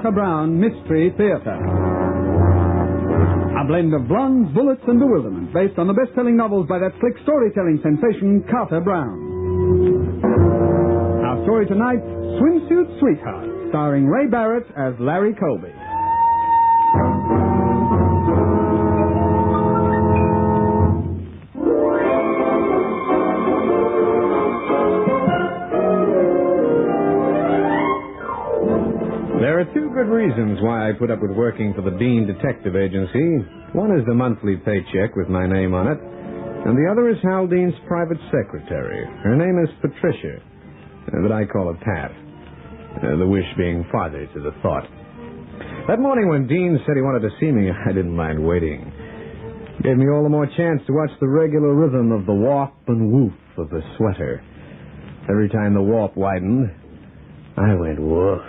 Carter Brown Mystery Theater. A blend of blondes, bullets, and bewilderment based on the best-selling novels by that slick storytelling sensation, Carter Brown. Our story tonight, Swimsuit Sweetheart, starring Ray Barrett as Larry Colby. There are two good reasons why I put up with working for the Dean Detective Agency. One is the monthly paycheck with my name on it, and the other is Hal Dean's private secretary. Her name is Patricia, but I call her Pat, the wish being father to the thought. That morning when Dean said he wanted to see me, I didn't mind waiting. Gave me all the more chance to watch the regular rhythm of the warp and woof of the sweater. Every time the warp widened, I went woof.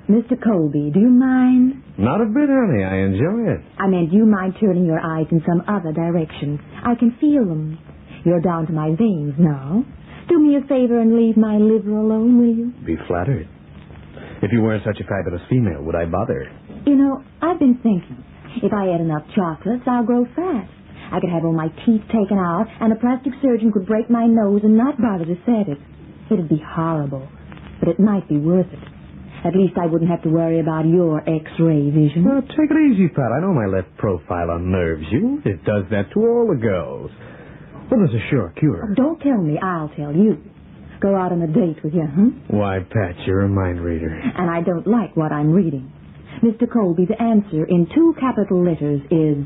Mr. Colby, do you mind? Not a bit, honey. I enjoy it. I meant, do you mind turning your eyes in some other direction? I can feel them. You're down to my veins now. Do me a favor and leave my liver alone, will you? Be flattered. If you weren't such a fabulous female, would I bother? You know, I've been thinking. If I ate enough chocolates, I'll grow fat. I could have all my teeth taken out, and a plastic surgeon could break my nose and not bother to set it. It'd be horrible, but it might be worth it. At least I wouldn't have to worry about your X-ray vision. Well, take it easy, Pat. I know my left profile unnerves you. It does that to all the girls. Well, there's a sure cure. Oh, don't tell me, I'll tell you. Go out on a date with you, huh? Why, Pat, you're a mind reader. And I don't like what I'm reading. Mr. Colby, the answer in 2 capital letters is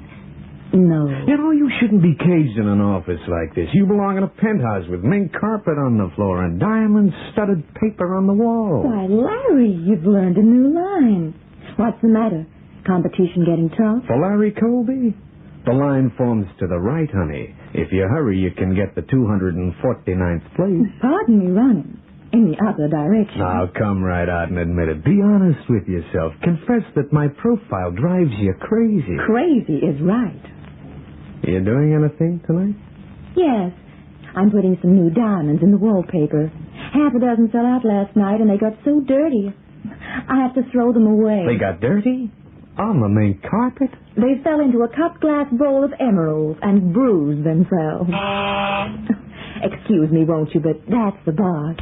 no. You know, you shouldn't be caged in an office like this. You belong in a penthouse with mink carpet on the floor and diamond-studded paper on the wall. Why, Larry, you've learned a new line. What's the matter? Competition getting tough? For Larry Colby? The line forms to the right, honey. If you hurry, you can get the 249th place. Pardon me running. In the other direction. Now, come right out and admit it. Be honest with yourself. Confess that my profile drives you crazy. Crazy is right. You doing anything tonight? Yes. I'm putting some new diamonds in the wallpaper. Half a dozen fell out last night, and they got so dirty. I have to throw them away. They got dirty? On the main carpet? They fell into a cut glass bowl of emeralds and bruised themselves. Excuse me, won't you, but that's the boss.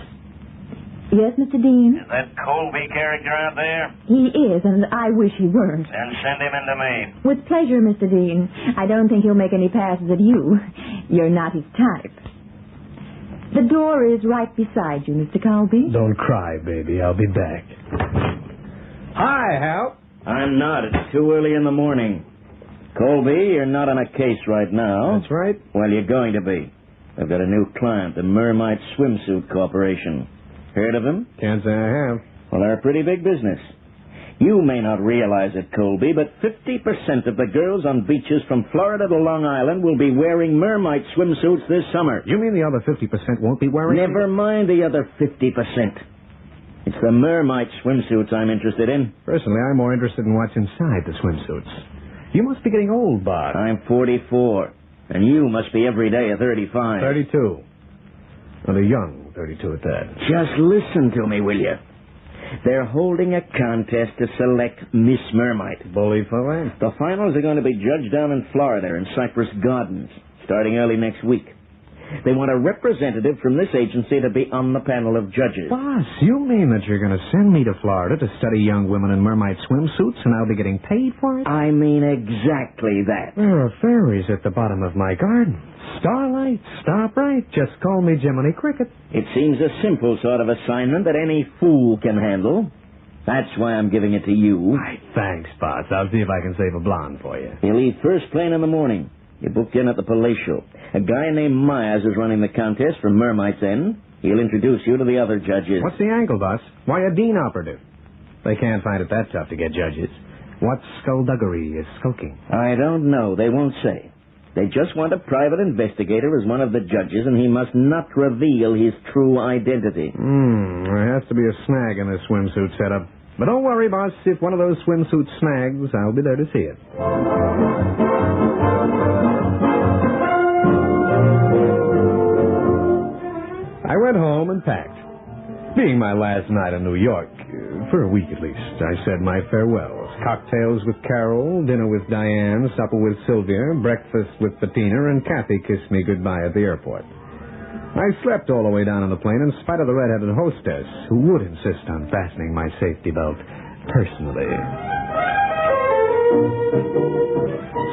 Yes, Mr. Dean? Is that Colby character out there? He is, and I wish he weren't. Then send him into me. With pleasure, Mr. Dean. I don't think he'll make any passes at you. You're not his type. The door is right beside you, Mr. Colby. Don't cry, baby. I'll be back. Hi, Hal. I'm not. It's too early in the morning. Colby, you're not on a case right now. That's right. Well, you're going to be. I've got a new client, the Mermaid Swimsuit Corporation. Heard of them? Can't say I have. Well, they're a pretty big business. You may not realize it, Colby, but 50% of the girls on beaches from Florida to Long Island will be wearing mermaid swimsuits this summer. You mean the other 50% won't be wearing? Never mind the other 50%. It's the mermaid swimsuits I'm interested in. Personally, I'm more interested in what's inside the swimsuits. You must be getting old, Bob. I'm 44, and you must be every day a 35. 32. Well, a young 32 at that. Just listen to me, will you? They're holding a contest to select Miss Mermaid. Bully for them. The finals are going to be judged down in Florida in Cypress Gardens, starting early next week. They want a representative from this agency to be on the panel of judges. Boss, you mean that you're going to send me to Florida to study young women in mermaid swimsuits and I'll be getting paid for it? I mean exactly that. There are fairies at the bottom of my garden. Starlight, Starbright, just call me Jiminy Cricket. It seems a simple sort of assignment that any fool can handle. That's why I'm giving it to you. Why, thanks, boss. I'll see if I can save a blonde for you. You leave first plane in the morning. You're booked in at the Palatial. A guy named Myers is running the contest from Mermaid's End. He'll introduce you to the other judges. What's the angle, boss? Why a Dean operative? They can't find it that tough to get judges. What skullduggery is skulking? I don't know. They won't say. They just want a private investigator as one of the judges, and he must not reveal his true identity. There has to be a snag in this swimsuit setup. But don't worry, boss. If one of those swimsuit snags, I'll be there to see it. I went home and packed. Being my last night in New York, for a week at least, I said my farewells. Cocktails with Carol, dinner with Diane, supper with Sylvia, breakfast with Bettina, and Kathy kissed me goodbye at the airport. I slept all the way down on the plane in spite of the red-headed hostess, who would insist on fastening my safety belt personally.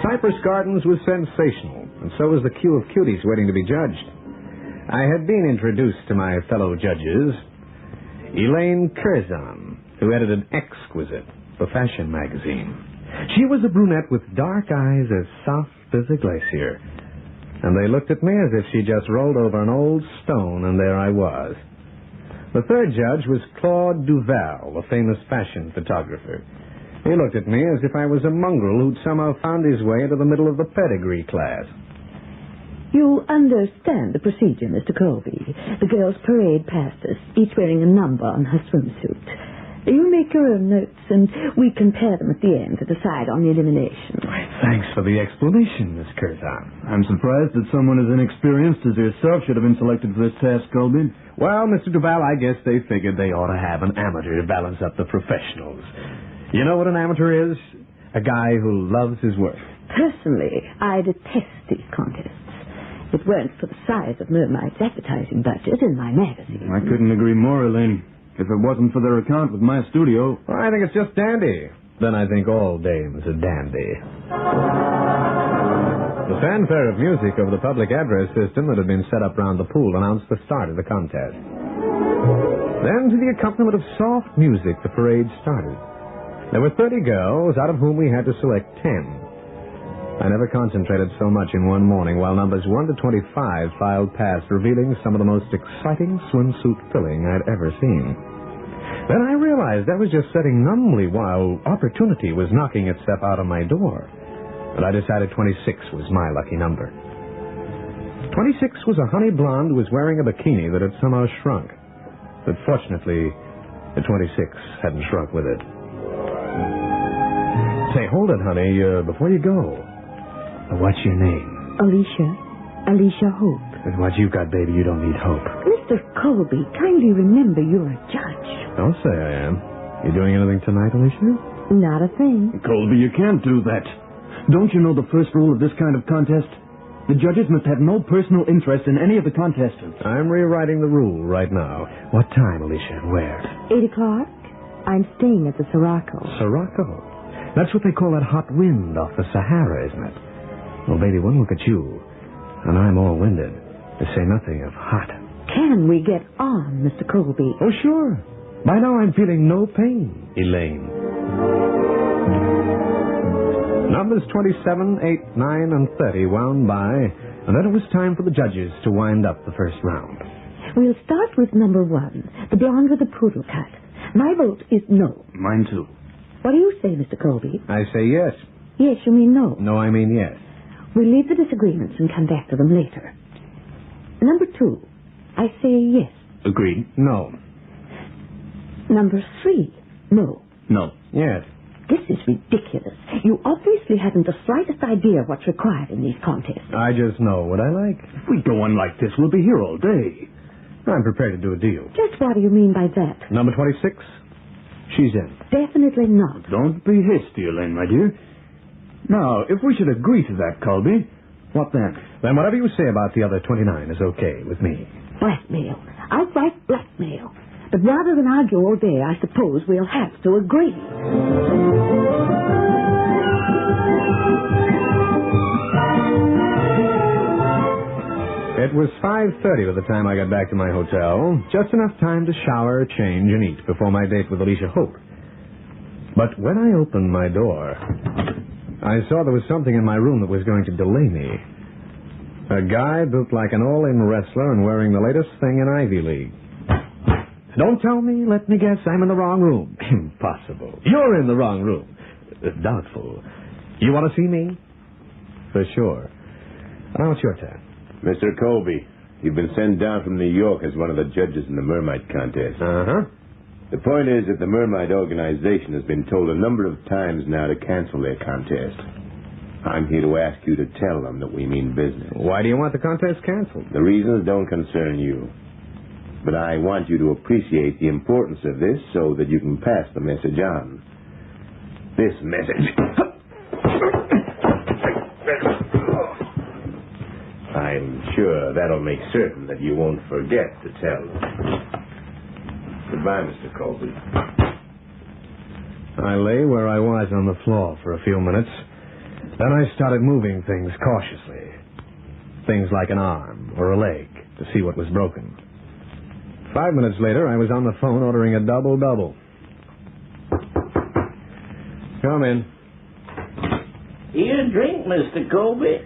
Cypress Gardens was sensational, and so was the queue of cuties waiting to be judged. I had been introduced to my fellow judges, Elaine Curzon, who edited Exquisite, the fashion magazine. She was a brunette with dark eyes as soft as a glacier, and they looked at me as if she just rolled over an old stone, and there I was. The third judge was Claude Duval, the famous fashion photographer. He looked at me as if I was a mongrel who'd somehow found his way into the middle of the pedigree class. You understand the procedure, Mr. Colby. The girls parade past us, each wearing a number on her swimsuit. You make your own notes, and we compare them at the end to decide on the elimination. Thanks for the explanation, Miss Curzon. I'm surprised that someone as inexperienced as yourself should have been selected for this task, Colby. Well, Mr. Duval, I guess they figured they ought to have an amateur to balance up the professionals. You know what an amateur is? A guy who loves his work. Personally, I detest these contests. If it weren't for the size of Mermaid's advertising budget in my magazine. I couldn't agree more, Elaine. If it wasn't for their account with my studio... Well, I think it's just dandy. Then I think all dames are dandy. The fanfare of music over the public address system that had been set up round the pool announced the start of the contest. Then, to the accompaniment of soft music, the parade started. There were 30 girls, out of whom we had to select 10. I never concentrated so much in one morning while numbers 1 to 25 filed past, revealing some of the most exciting swimsuit filling I'd ever seen. Then I realized I was just sitting numbly while opportunity was knocking itself out of my door. And I decided 26 was my lucky number. 26 was a honey blonde who was wearing a bikini that had somehow shrunk. But fortunately, the 26 hadn't shrunk with it. Say, hold it, honey, before you go. What's your name? Alicia Hope. With what you've got, baby, you don't need hope. Mr. Colby, kindly remember you're a judge. Don't say I am. You doing anything tonight, Alicia? Not a thing. Colby, you can't do that. Don't you know the first rule of this kind of contest? The judges must have no personal interest in any of the contestants. I'm rewriting the rule right now. What time, Alicia, and where? 8 o'clock. I'm staying at the Sirocco. Sirocco? That's what they call that hot wind off the Sahara, isn't it? Well, baby, one look at you, and I'm all winded, to say nothing of hot. Can we get on, Mr. Colby? Oh, sure. By now I'm feeling no pain, Elaine. Numbers 27, 8, 9, and 30 wound by, and then it was time for the judges to wind up the first round. We'll start with number 1, the blonde with the poodle cut. My vote is no. Mine too. What do you say, Mr. Colby? I say yes. Yes, you mean no? No, I mean yes. We'll leave the disagreements and come back to them later. Number 2, I say yes. Agreed. No. Number 3, no. No. Yes. This is ridiculous. You obviously haven't the slightest idea of what's required in these contests. I just know what I like. If we go on like this, we'll be here all day. I'm prepared to do a deal. Just what do you mean by that? Number 26, she's in. Definitely not. Don't be hasty, Elaine, my dear. Now, if we should agree to that, Colby, what then? Then whatever you say about the other 29 is okay with me. Blackmail. Outright blackmail. But rather than argue all day, I suppose we'll have to agree. It was 5:30 by the time I got back to my hotel. Just enough time to shower, change, and eat before my date with Alicia Hope. But when I opened my door, I saw there was something in my room that was going to delay me. A guy built like an all-in wrestler and wearing the latest thing in Ivy League. Don't tell me, let me guess, I'm in the wrong room. Impossible. You're in the wrong room. Doubtful. You want to see me? For sure. Now it's your turn. Mr. Colby, you've been sent down from New York as one of the judges in the Mermaid contest. Uh-huh. The point is that the Mermaid organization has been told a number of times now to cancel their contest. I'm here to ask you to tell them that we mean business. Why do you want the contest canceled? The reasons don't concern you. but I want you to appreciate the importance of this so that you can pass the message on. This message. I'm sure that'll make certain that you won't forget to tell. Goodbye, Mr. Colby. I lay where I was on the floor for a few minutes. Then I started moving things cautiously. Things like an arm or a leg to see what was broken. 5 minutes later, I was on the phone ordering a double-double. Come in. Here, drink, Mr. Colby.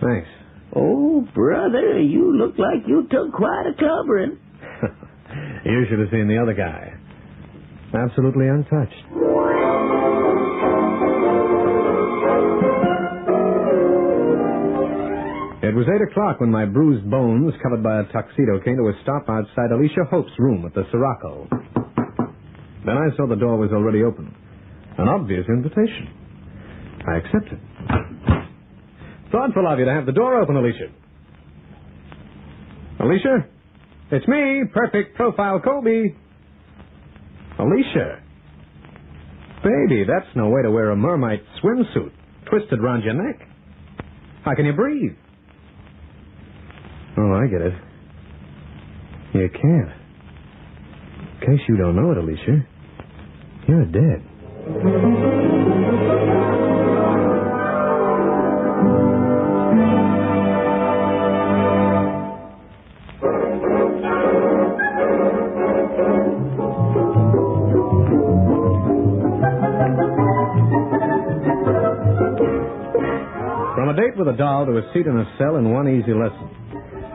Thanks. Oh, brother, you look like you took quite a covering. You should have seen the other guy. Absolutely untouched. It was 8 o'clock when my bruised bones, covered by a tuxedo, came to a stop outside Alicia Hope's room at the Sirocco. Then I saw the door was already open. An obvious invitation. I accepted. Thoughtful of you to have the door open, Alicia. Alicia? It's me, Perfect Profile Colby. Alicia? Baby, that's no way to wear a mermaid swimsuit twisted around your neck. How can you breathe? Oh, I get it. You can't. In case you don't know it, Alicia, you're dead. From a date with a doll to a seat in a cell in one easy lesson.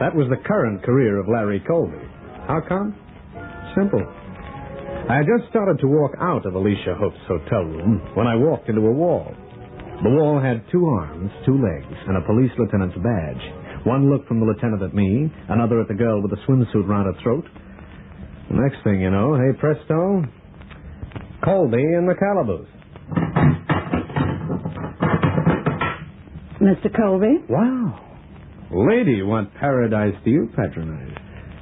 That was the current career of Larry Colby. How come? Simple. I had just started to walk out of Alicia Hope's hotel room when I walked into a wall. The wall had 2 arms, 2 legs, and a police lieutenant's badge. One look from the lieutenant at me, another at the girl with the swimsuit round her throat. The next thing you know, hey presto, Colby in the calaboose. Mr. Colby? Wow. Lady, what paradise do you patronize?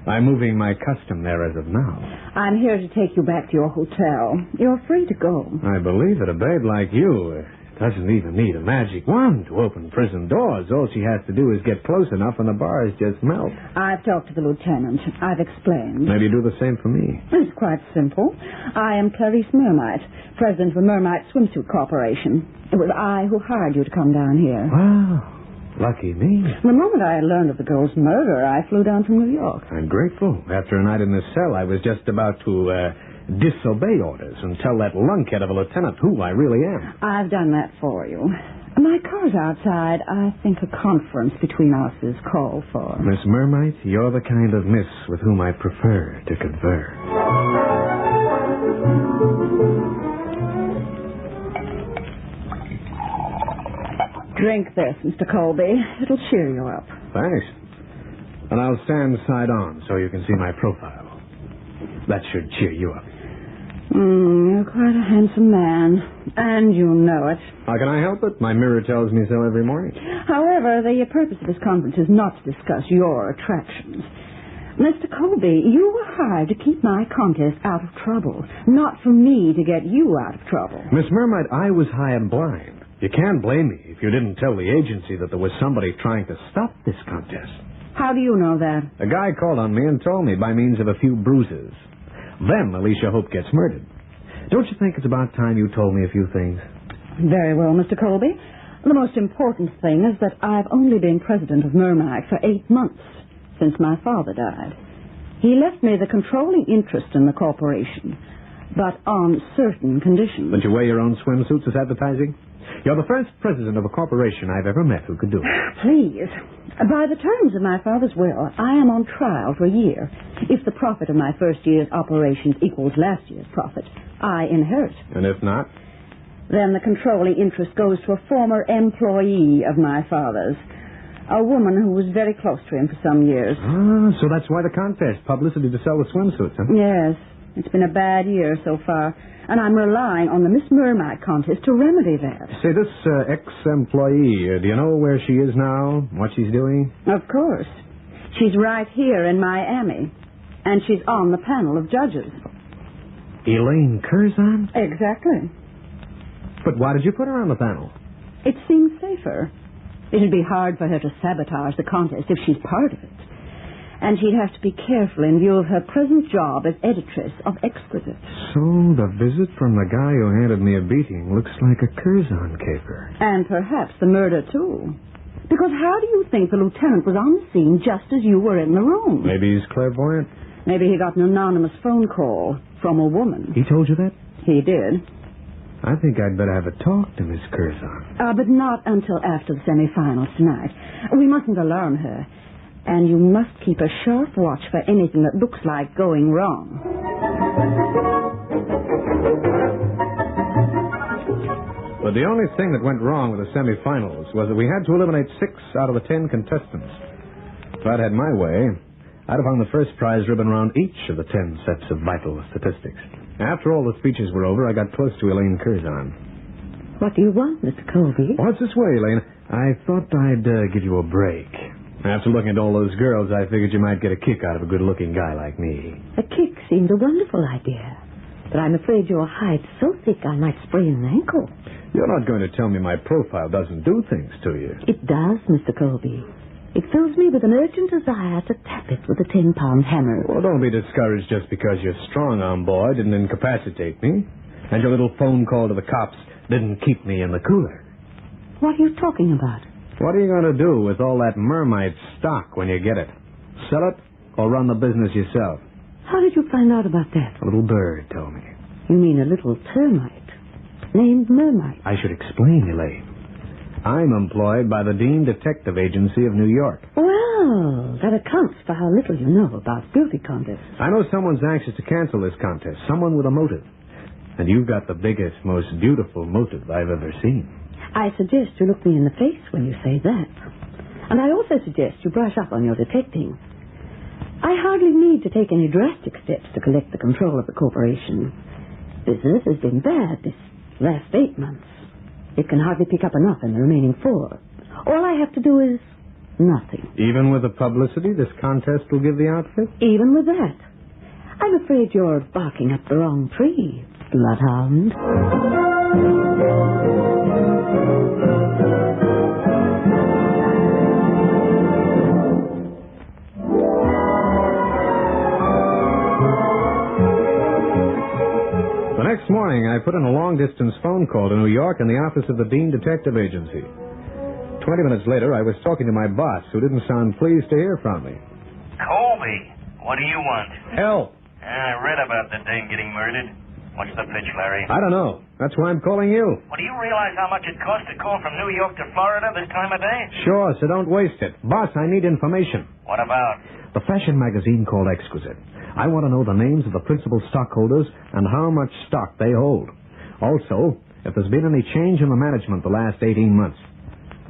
I'm moving my custom there as of now. I'm here to take you back to your hotel. You're free to go. I believe it. A babe like you doesn't even need a magic wand to open prison doors. All she has to do is get close enough and the bars just melt. I've talked to the lieutenant. I've explained. Maybe you do the same for me. It's quite simple. I am Clarice Mermite, president of the Mermite Swimsuit Corporation. It was I who hired you to come down here. Wow. Lucky me. The moment I learned of the girl's murder, I flew down from New York. I'm grateful. After a night in the cell, I was just about to disobey orders and tell that lunkhead of a lieutenant who I really am. I've done that for you. My car's outside. I think a conference between us is called for. Miss Mermite, you're the kind of miss with whom I prefer to converse. Drink this, Mr. Colby. It'll cheer you up. Thanks. And I'll stand side on so you can see my profile. That should cheer you up. You're quite a handsome man, and you know it. How can I help it? My mirror tells me so every morning. However, the purpose of this conference is not to discuss your attractions. Mr. Colby, you were hired to keep my contest out of trouble, not for me to get you out of trouble. Miss Mermite, I was high and blind. You can't blame me if you didn't tell the agency that there was somebody trying to stop this contest. How do you know that? A guy called on me and told me by means of a few bruises. Then Alicia Hope gets murdered. Don't you think it's about time you told me a few things? Very well, Mr. Colby. The most important thing is that I've only been president of Mermite for 8 months, since my father died. He left me the controlling interest in the corporation, but on certain conditions. That you wear your own swimsuits as advertising? You're the first president of a corporation I've ever met who could do it. Please. By the terms of my father's will, I am on trial for a year. If the profit of my first year's operations equals last year's profit, I inherit. And if not? Then the controlling interest goes to a former employee of my father's, a woman who was very close to him for some years. Ah, so that's why the contest, publicity to sell the swimsuits, huh? Yes. It's been a bad year so far, and I'm relying on the Miss Mermite contest to remedy that. Say, this ex-employee, do you know where she is now, what she's doing? Of course. She's right here in Miami. And she's on the panel of judges. Elaine Curzon? Exactly. But why did you put her on the panel? It seems safer. It'd be hard for her to sabotage the contest if she's part of it. And she'd have to be careful in view of her present job as editress of Exquisite. So the visit from the guy who handed me a beating looks like a Curzon caper. And perhaps the murder, too. Because how do you think the lieutenant was on the scene just as you were in the room? Maybe he's clairvoyant. Maybe he got an anonymous phone call from a woman. He told you that? He did. I think I'd better have a talk to Miss Curzon. But not until after the semifinals tonight. We mustn't alarm her. And you must keep a sharp watch for anything that looks like going wrong. But the only thing that went wrong with the semifinals was that we had to eliminate 6 out of the 10 contestants. If I'd had my way, I'd have hung the first prize ribbon around each of the 10 sets of vital statistics. After all the speeches were over, I got close to Elaine Curzon. What do you want, Mr. Colby? Well, it's this way, Elaine. I thought I'd give you a break. After looking at all those girls, I figured you might get a kick out of a good-looking guy like me. A kick seemed a wonderful idea. But I'm afraid your hide's so thick I might sprain an ankle. You're not going to tell me my profile doesn't do things to you. It does, Mr. Colby. It fills me with an urgent desire to tap it with a 10-pound hammer. Well, don't be discouraged just because your strong-arm boy didn't incapacitate me. And your little phone call to the cops didn't keep me in the cooler. What are you talking about? What are you going to do with all that mermaid stock when you get it? Sell it or run the business yourself? How did you find out about that? A little bird told me. You mean a little termite named Mermite? I should explain, Elaine. I'm employed by the Dean Detective Agency of New York. Well, that accounts for how little you know about beauty contests. I know someone's anxious to cancel this contest, someone with a motive. And you've got the biggest, most beautiful motive I've ever seen. I suggest you look me in the face when you say that. And I also suggest you brush up on your detecting. I hardly need to take any drastic steps to collect the control of the corporation. Business has been bad this last 8 months. It can hardly pick up enough in the remaining 4. All I have to do is nothing. Even with the publicity this contest will give the outfit? Even with that. I'm afraid you're barking up the wrong tree, bloodhound. The next morning, I put in a long-distance phone call to New York in the office of the Dean Detective Agency. 20 minutes later, I was talking to my boss, who didn't sound pleased to hear from me. Colby, what do you want? Help! I read about the dame getting murdered. What's the pitch, Larry? I don't know. That's why I'm calling you. Well, do you realize how much it costs to call from New York to Florida this time of day? Sure, so don't waste it. Boss, I need information. What about? The fashion magazine called Exquisite. I want to know the names of the principal stockholders and how much stock they hold. Also, if there's been any change in the management the last 18 months.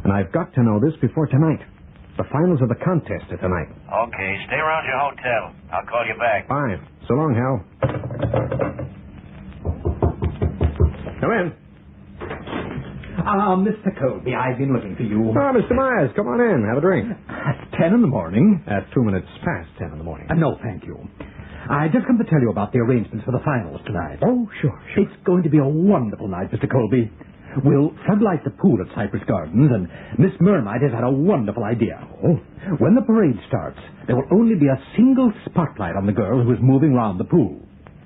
And I've got to know this before tonight. The finals of the contest are tonight. Okay, stay around your hotel. I'll call you back. Fine. So long, Hal. Come in. Mr. Colby, I've been looking for you. Oh, Mr. Myers, come on in. Have a drink. At 10 in the morning? At 2 minutes past 10 in the morning. No, thank you. I just come to tell you about the arrangements for the finals tonight. Oh, sure. It's going to be a wonderful night, Mr. Colby. We'll floodlight the pool at Cypress Gardens, and Miss Mermaid has had a wonderful idea. Oh. When the parade starts, there will only be a single spotlight on the girl who is moving round the pool.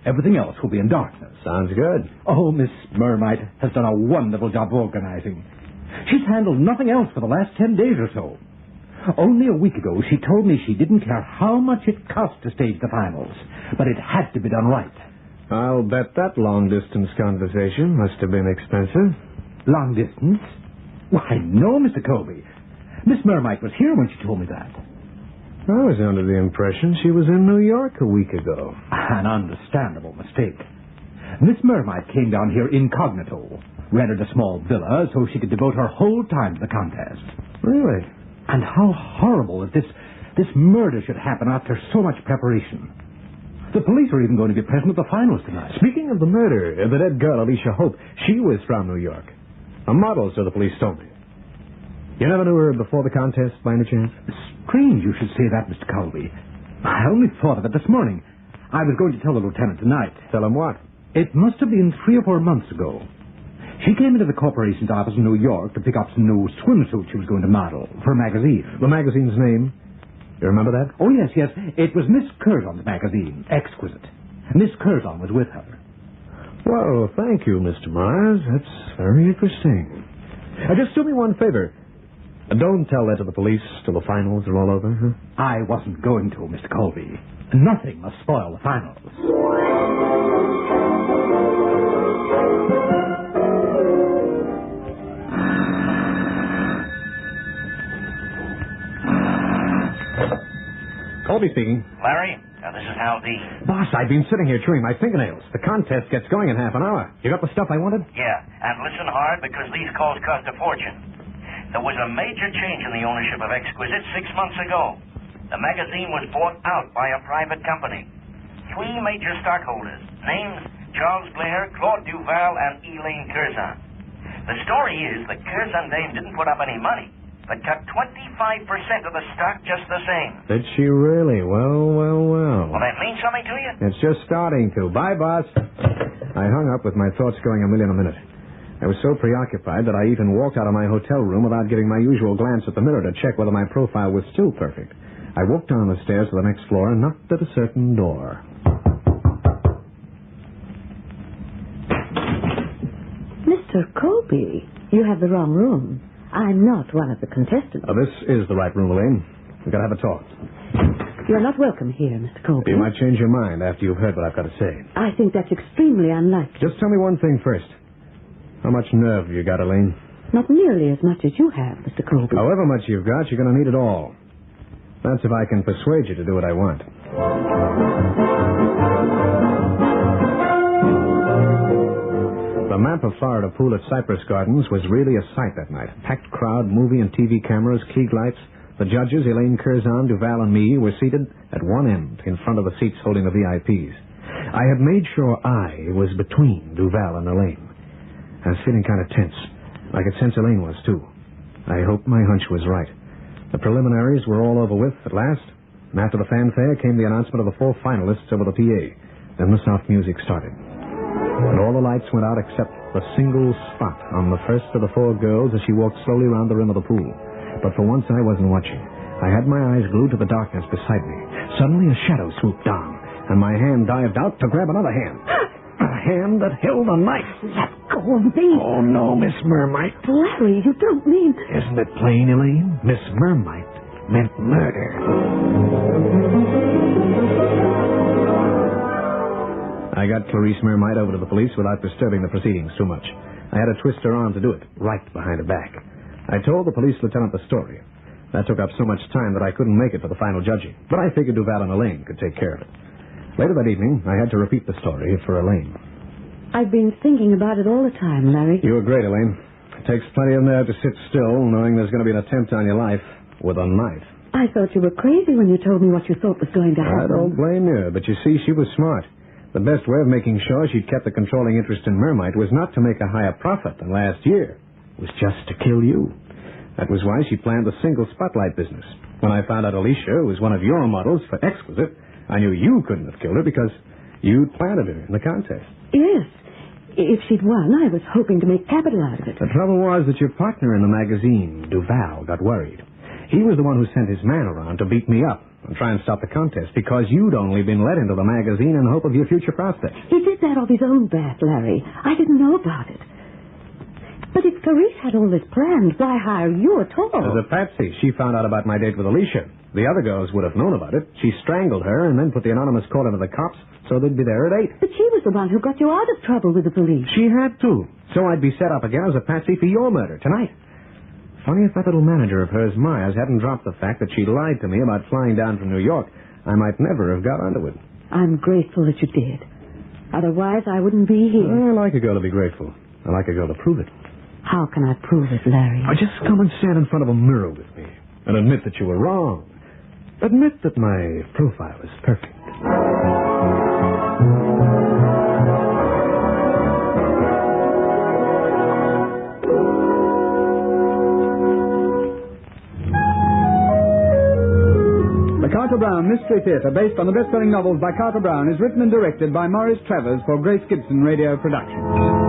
Everything else will be in darkness. Sounds good. Oh, Miss Mermaid has done a wonderful job organizing. She's handled nothing else for the last 10 days or so. Only a week ago, she told me she didn't care how much it cost to stage the finals, but it had to be done right. I'll bet that long-distance conversation must have been expensive. Long distance? Why, no, Mr. Colby. Miss Mermaid was here when she told me that. I was under the impression she was in New York a week ago. An understandable mistake. Miss Mermaid came down here incognito, rented a small villa so she could devote her whole time to the contest. Really? And how horrible that this murder should happen after so much preparation. The police are even going to be present at the finals tonight. Speaking of the murder, the dead girl, Alicia Hope, she was from New York. A model, so the police told me. You never knew her before the contest, by any chance? Strange you should say that, Mr. Colby. I only thought of it this morning. I was going to tell the lieutenant tonight. Tell him what? It must have been 3 or 4 months ago. She came into the corporation's office in New York to pick up some new swimsuit she was going to model for a magazine. The magazine's name? You remember that? Oh, yes. It was Miss Curzon's magazine, Exquisite. Miss Curzon was with her. Well, thank you, Mr. Myers. That's very interesting. Just do me one favor. Don't tell that to the police till the finals are all over, huh? I wasn't going to, Mr. Colby. Nothing must spoil the finals. Colby speaking. Larry, this is Hal D. Boss, I've been sitting here chewing my fingernails. The contest gets going in half an hour. You got the stuff I wanted? Yeah, and listen hard because these calls cost a fortune. There was a major change in the ownership of Exquisite 6 months ago. The magazine was bought out by a private company. 3 major stockholders. Names Charles Blair, Claude Duval, and Elaine Curzon. The story is that Curzon dame didn't put up any money, but cut 25% of the stock just the same. Did she really? Well. Will that mean something to you? It's just starting to. Bye, boss. I hung up with my thoughts going a million a minute. I was so preoccupied that I even walked out of my hotel room without giving my usual glance at the mirror to check whether my profile was still perfect. I walked down the stairs to the next floor and knocked at a certain door. Mr. Colby, you have the wrong room. I'm not one of the contestants. This is the right room, Elaine. We've got to have a talk. You're not welcome here, Mr. Colby. You might change your mind after you've heard what I've got to say. I think that's extremely unlikely. Just tell me one thing first. How much nerve have you got, Elaine? Not nearly as much as you have, Mr. Colby. However much you've got, you're going to need it all. That's if I can persuade you to do what I want. The map of Florida Pool at Cypress Gardens was really a sight that night. Packed crowd, movie and TV cameras, Klieg lights. The judges, Elaine Curzon, Duval, and me, were seated at one end in front of the seats holding the VIPs. I had made sure I was between Duval and Elaine. I was feeling kind of tense. I could sense Elaine was, too. I hoped my hunch was right. The preliminaries were all over with at last. And after the fanfare came the announcement of the 4 finalists over the PA. Then the soft music started. And all the lights went out except the single spot on the first of the 4 girls as she walked slowly round the rim of the pool. But for once I wasn't watching. I had my eyes glued to the darkness beside me. Suddenly a shadow swooped down, and my hand dived out to grab another hand. A hand that held a knife. Let go of me. Oh, no, Miss Mermite. Larry, you don't mean... Isn't it plain, Elaine? Miss Mermite meant murder. I got Clarice Mermite over to the police without disturbing the proceedings too much. I had to twist her arm to do it, right behind her back. I told the police lieutenant the story. That took up so much time that I couldn't make it for the final judging. But I figured Duval and Elaine could take care of it. Later that evening, I had to repeat the story for Elaine. I've been thinking about it all the time, Larry. You were great, Elaine. It takes plenty of nerve to sit still, knowing there's going to be an attempt on your life with a knife. I thought you were crazy when you told me what you thought was going to happen. I don't blame you, but you see, she was smart. The best way of making sure she'd kept the controlling interest in Mermite was not to make a higher profit than last year. It was just to kill you. That was why she planned the single spotlight business. When I found out Alicia was one of your models for Exquisite, I knew you couldn't have killed her because you'd planted her in the contest. Yes. If she'd won, I was hoping to make capital out of it. The trouble was that your partner in the magazine, Duval, got worried. He was the one who sent his man around to beat me up and try and stop the contest because you'd only been let into the magazine in hope of your future prospects. He did that off his own bat, Larry. I didn't know about it. But if Clarice had all this planned, why hire you at all? As a patsy, she found out about my date with Alicia. The other girls would have known about it. She strangled her and then put the anonymous call into the cops so they'd be there at 8. But she was the one who got you out of trouble with the police. She had to. So I'd be set up again as a patsy for your murder tonight. Funny if that little manager of hers, Myers, hadn't dropped the fact that she lied to me about flying down from New York. I might never have got onto it. I'm grateful that you did. Otherwise, I wouldn't be here. I like a girl to be grateful. I like a girl to prove it. How can I prove it, Larry? Just come and stand in front of a mirror with me and admit that you were wrong. Admit that my profile is perfect. Carter Brown Mystery Theatre, based on the best-selling novels by Carter Brown, is written and directed by Maurice Travers for Grace Gibson Radio Productions.